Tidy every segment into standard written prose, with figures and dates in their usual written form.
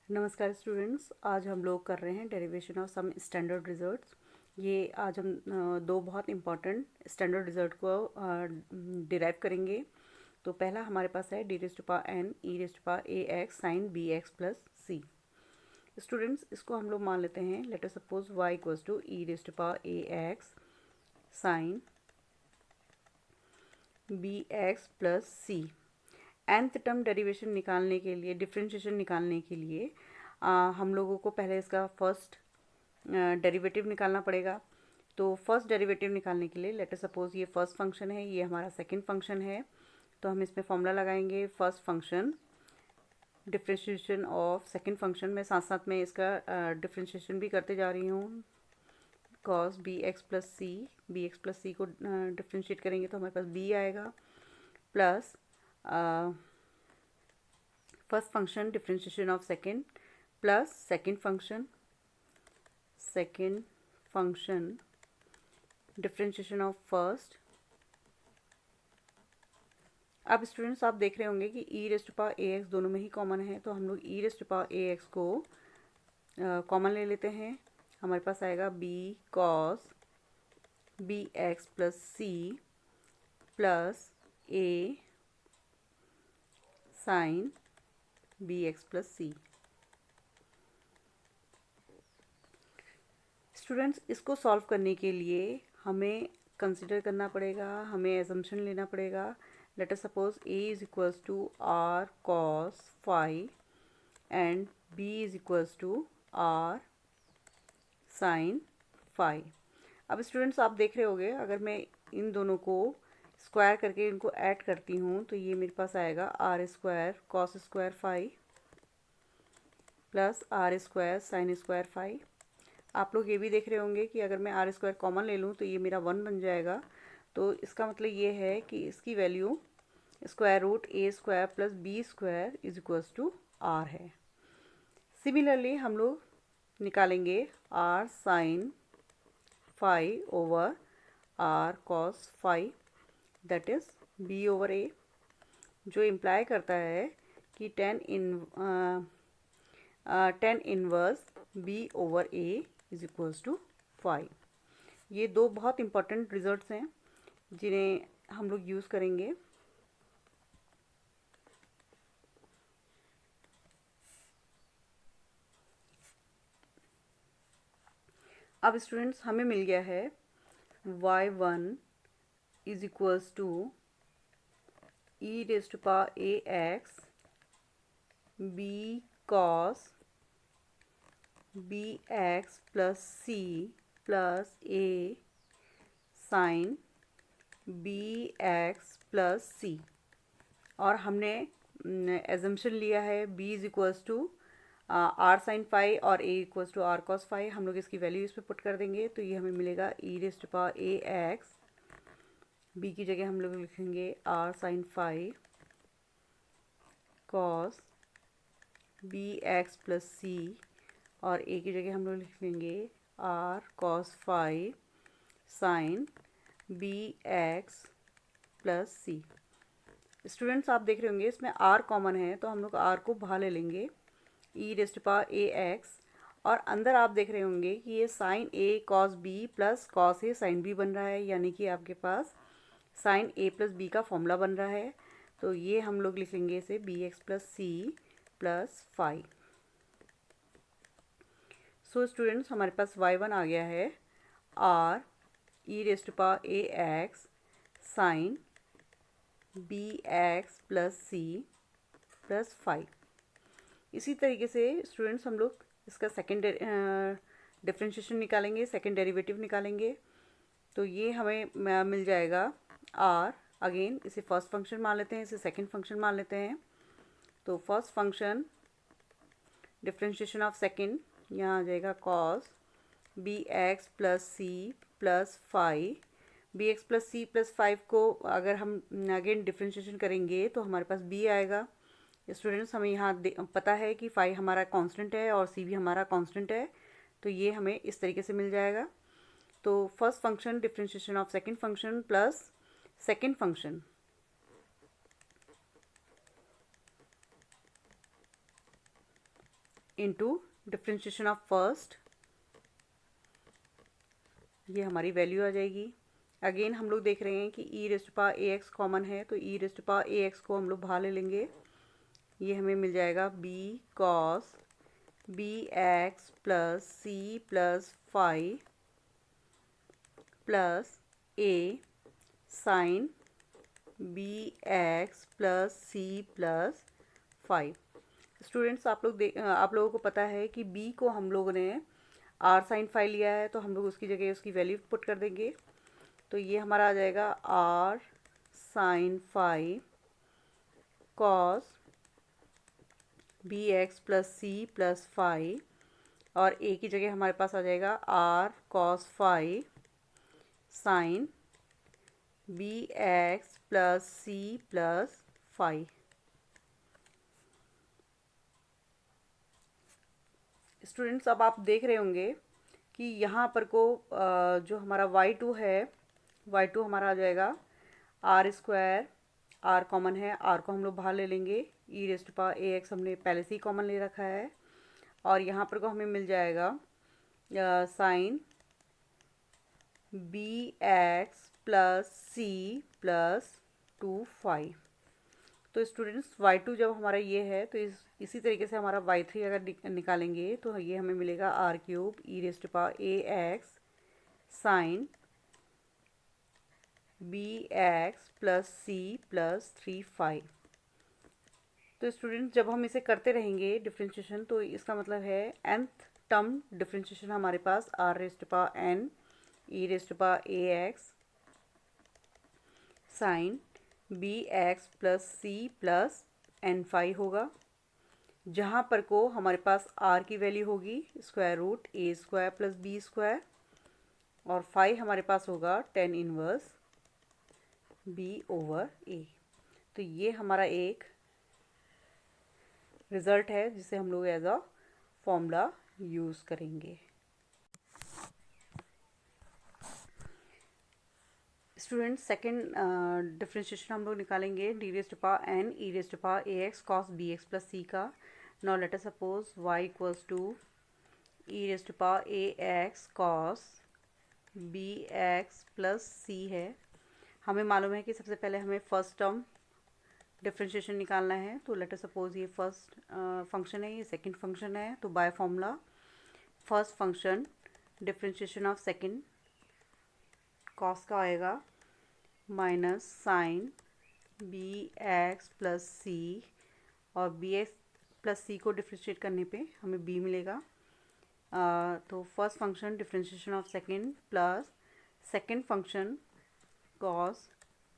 नमस्कार स्टूडेंट्स, आज हम लोग कर रहे हैं derivation of some standard results. ये आज हम दो बहुत इम्पॉर्टेंट स्टैंडर्ड रिजल्ट को डिराइव करेंगे। तो पहला हमारे पास है D raise to power n e raise to power a x sine b x plus c. Students, इसको हम लोग मान लेते हैं, let us suppose y equals to e raise to power a x sine b x plus c. nth term derivation निकालने के लिए, differentiation निकालने के लिए हम लोगों को पहले इसका फर्स्ट डेरिवेटिव निकालना पड़ेगा। तो फर्स्ट डेरिवेटिव निकालने के लिए लेट अस सपोज ये फर्स्ट फंक्शन है, ये हमारा सेकंड फंक्शन है। तो हम इसमें फॉर्मूला लगाएंगे first function differentiation of second function में, साथ साथ में इसका डिफरेंशिएशन भी करते जा रही हूँ। Cos b x plus c को डिफरेंशिएट करेंगे तो हमारे पास बी आएगा, plus first function differentiation of second plus second function differentiation of first. अब स्टूडेंट्स, आप देख रहे होंगे कि e raise to power a x दोनों में ही कॉमन है, तो हम लोग e raise to power a x को कॉमन ले लेते हैं। हमारे पास आएगा b cos b x plus c plus a sine b x plus c. Students, इसको सॉल्व करने के लिए हमें कंसिडर करना पड़ेगा, हमें एजम्पशन लेना पड़ेगा। Let us suppose a is equals to r cos phi and b is equals to r sine phi. अब स्टूडेंट्स, आप देख रहे होंगे, अगर मैं इन दोनों को स्क्वायर करके इनको ऐड करती हूँ तो ये मेरे पास आएगा r square cos square phi plus r square sine square phi. आप लोग ये भी देख रहे होंगे कि अगर मैं आर स्क्वायर कॉमन ले लूँ तो ये मेरा 1 बन जाएगा। तो इसका मतलब ये है कि इसकी value square root a square plus b square is equals to r है। सिमिलरली हम लोग निकालेंगे r sine phi over r cos phi, that is b over a, जो इम्प्लाई करता है कि tan inverse b over a is equals to 5। ये दो बहुत इंपॉर्टेंट रिजल्ट्स हैं जिन्हें हम लोग यूज़ करेंगे। अब स्टूडेंट्स, हमें मिल गया है y1 is equals to e raise to power a x b cos b x plus c plus a sine b x plus c. और हमने एजम्पशन लिया है b is equals to r sine phi और a equals to r cos phi. हम लोग इसकी value इस पर पुट कर देंगे तो ये हमें मिलेगा e raise to power a x, b की जगह हम लोग लिखेंगे r sine phi cos b x plus c, और ए की जगह हम लोग लिख लेंगे r cos phi sine b x plus c. Students, आप देख रहे होंगे इसमें आर कॉमन है तो हम लोग आर को बाहर ले लेंगे, e raise to power a x, और अंदर आप देख रहे होंगे कि ये sine a cos b plus cos a sine b बन रहा है, यानी कि आपके पास साइन ए प्लस बी का फॉर्मूला बन रहा है। तो ये हम लोग लिखेंगे इसे b x plus c plus phi. So students, हमारे पास y1 आ गया है r e raise to power a x sine b x plus c plus five. इसी तरीके से स्टूडेंट्स, हम लोग इसका सेकेंड डिफरेंशिएशन निकालेंगे, सेकेंड डेरिवेटिव निकालेंगे। तो ये हमें मिल जाएगा आर, अगेन इसे फर्स्ट फंक्शन मान लेते हैं, इसे सेकेंड फंक्शन मान लेते हैं। तो first function differentiation of second, यहाँ आ जाएगा cos b x plus c plus five. B x plus c plus five को अगर हम अगेन डिफरेंशिएशन करेंगे तो हमारे पास बी आएगा। स्टूडेंट्स, हमें यहाँ पता है कि फाइव हमारा कांस्टेंट है और सी भी हमारा कांस्टेंट है, तो ये हमें इस तरीके से मिल जाएगा। तो first function differentiation of second function plus second function into differentiation of first, ये हमारी वैल्यू आ जाएगी। अगेन हम लोग देख रहे हैं कि ई raised power a x common है, तो ई रेस्ट पावर ए एक्स को हम लोग बाहर ले लेंगे। ये हमें मिल जाएगा b cos b x plus c plus five plus a sine b x plus c plus five. Students आप लोगों को पता है कि b को हम लोगों ने r साइन फाइव लिया है, तो हम लोग उसकी जगह उसकी वैल्यू पुट कर देंगे। तो ये हमारा आ जाएगा r sine five cos b x plus c plus five, और a की जगह हमारे पास आ जाएगा r cos five sine b x plus c plus five. Students अब आप देख रहे होंगे कि यहाँ पर को जो हमारा y2 है, y2 हमारा आ जाएगा आर स्क्वायर, r कॉमन है, r को हम लोग बाहर ले लेंगे, ई रेस्ट पावर ए एक्स हमने पहले से ही कॉमन ले रखा है, और यहाँ पर को हमें मिल जाएगा sine b x plus c plus two five. तो स्टूडेंट्स y2 जब हमारा ये है, तो इसी तरीके से हमारा y3 अगर निकालेंगे तो ये हमें मिलेगा r cube e raised power a x sine b x plus c plus three five. तो स्टूडेंट्स जब हम इसे करते रहेंगे डिफ्रेंशिएशन, तो इसका मतलब है nth टर्म डिफ्रेंशिएशन हमारे पास r raised power n e raised power a x sine b x plus c plus n five होगा, जहाँ पर को हमारे पास r की वैल्यू होगी square root a square plus b square, और फाइव हमारे पास होगा tan inverse b over a। तो ये हमारा एक रिज़ल्ट है जिसे हम लोग एज अ फॉर्मूला यूज़ करेंगे। स्टूडेंट सेकेंड डिफ्रेंशिएशन हम लोग निकालेंगे d raised power n e raised power a x cos b x plus c का। Now let us suppose y equals to e raised power a x cos b x plus c है। हमें मालूम है कि सबसे पहले हमें first term differentiation निकालना है, तो लेट अस सपोज ये फर्स्ट फंक्शन है, ये सेकंड फंक्शन है, तो by formula first function differentiation of second cos का आएगा minus sine b x plus c, और बी एक्स प्लस सी को डिफ्रेंशिएट करने पे हमें b मिलेगा। तो first function differentiation of second plus second function cos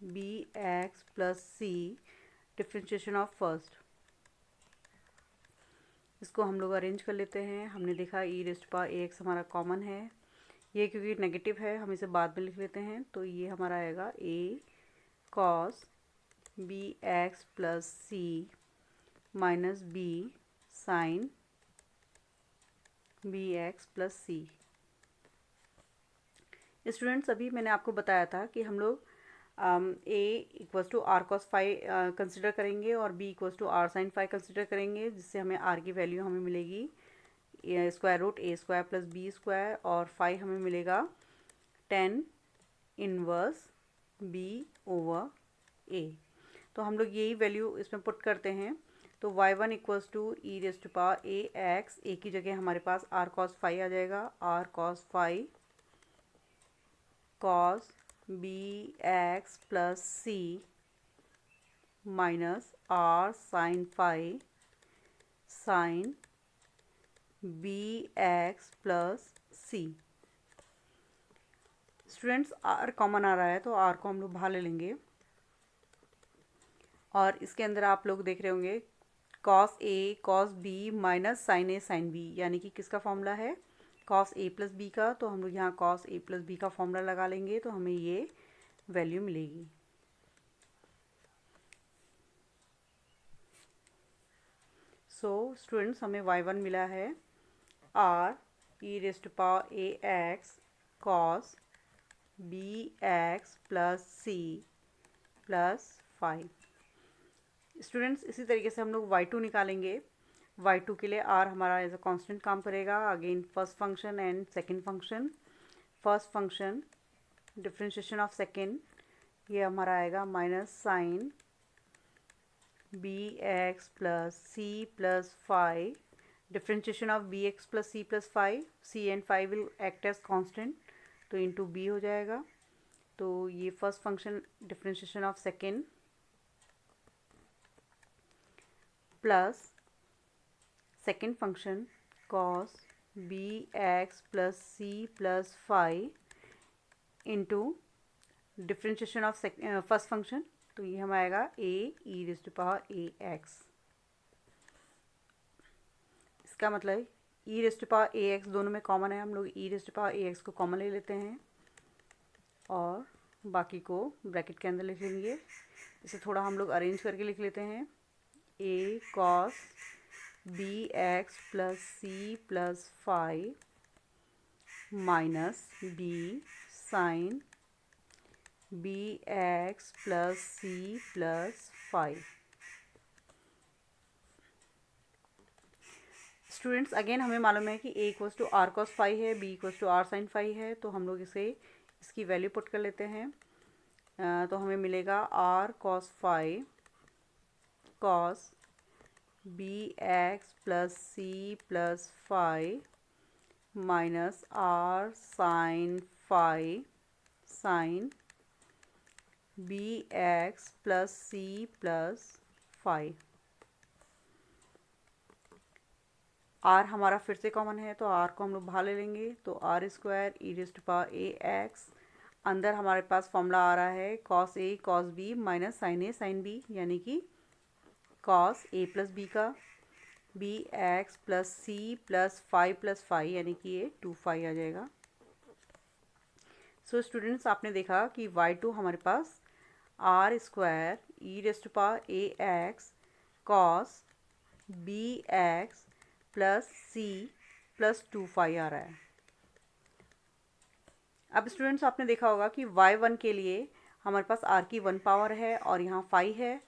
b x plus c differentiation of first. इसको हम लोग अरेंज कर लेते हैं। हमने देखा e raised power a x हमारा कॉमन है, ये क्योंकि नेगेटिव है हम इसे बाद में लिख लेते हैं, तो ये हमारा आएगा a cos b x plus c minus b sine b x plus c. Students अभी मैंने आपको बताया था कि हम लोग a equals to r cos five consider करेंगे और b equals to r sine five consider करेंगे, जिससे हमें r की वैल्यू हमें मिलेगी square root a square plus b square, और फाइव हमें मिलेगा tan inverse b over a. तो हम लोग यही वैल्यू इसमें पुट करते हैं, तो y1 equals to e raised to power a x, a की जगह हमारे पास r कॉस फाइव आ जाएगा, r cos five cos b x plus c minus r sine five sine b x plus c. Students r common आ रहा है, तो r को हम लोग बाहर ले लेंगे, और इसके अंदर आप लोग देख रहे होंगे cos A cos B minus sign A sine B, यानी कि किसका फॉर्मूला है कॉस ए प्लस बी का। तो हम लोग यहाँ कॉस ए प्लस बी का फॉर्मूला लगा लेंगे, तो हमें ये वैल्यू मिलेगी। सो स्टूडेंट्स हमें y1 मिला है r e raised to power a x cos b x plus c plus five. Students इसी तरीके से हम लोग y2 निकालेंगे, y2 के लिए r हमारा एज अ कांस्टेंट काम करेगा। Again first function and second function. First function differentiation of second, ये हमारा आएगा minus sine bx plus c plus five, differentiation of bx plus c plus five, c and five will act as constant, तो into b हो जाएगा। तो ये first function differentiation of second plus second function cos bx plus c plus five into differentiation of first function, तो ये हम आएगा a e raise to power ax। इसका मतलब e raise to power ax दोनों में कॉमन है, हम लोग e raise to power ax को कॉमन ले लेते हैं और बाकी को ब्रैकेट के अंदर लिख लेंगे। इसे थोड़ा हम लोग अरेंज करके लिख लेते हैं। a cos bx plus c plus five minus b sine bx plus c plus five. Students again हमें मालूम है कि a equals to r cos five है, b equals to r sine five है, तो हम लोग इसकी वैल्यू पुट कर लेते हैं। तो हमें मिलेगा r cos five cos bx plus c plus five minus r sine five sine bx plus c plus five. r हमारा फिर से कॉमन है, तो r को हम लोग बाहर ले लेंगे, तो r square e raise to power ax, अंदर हमारे पास फॉर्मूला आ रहा है cos a cos b minus sine a sine b, यानी कि cos a प्लस b का bx plus c plus five यानी कि ये 2 फाइव आ जाएगा। सो स्टूडेंट्स आपने देखा कि y2 हमारे पास r square e raise to power ax cos bx plus c plus 2 five आ रहा है। अब स्टूडेंट्स आपने देखा होगा कि y1 के लिए हमारे पास r की 1 पावर है और यहाँ 5 है।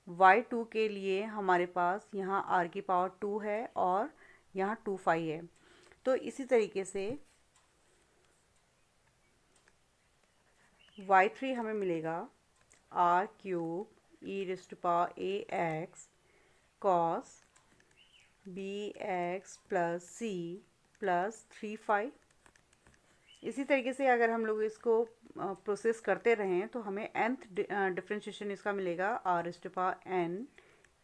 y2 के लिए हमारे पास यहाँ r की पावर 2 है और यहाँ 2 फाइव है। तो इसी तरीके से y3 हमें मिलेगा r cube e raise to power ax cos bx plus c plus 3 five. इसी तरीके से अगर हम लोग इसको प्रोसेस करते रहें तो हमें nth डिफरेंशिएशन इसका मिलेगा r raise to power n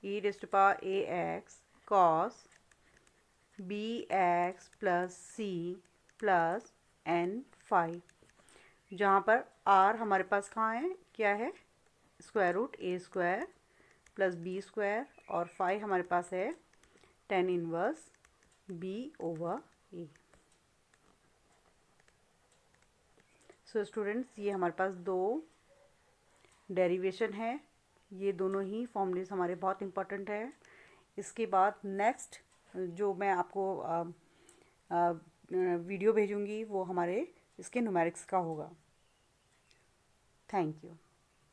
e raise to power ax cos bx plus c plus n five, जहाँ पर r हमारे पास कहाँ है, क्या है, square root a square plus b square, और फाइव हमारे पास है tan इनवर्स b over a। So students ये हमारे पास दो डेरिवेशन है, ये दोनों ही फॉर्मूलेस हमारे बहुत इंपॉर्टेंट है। इसके बाद नेक्स्ट जो मैं आपको वीडियो भेजूंगी वो हमारे इसके न्यूमेरिक्स का होगा। Thank you.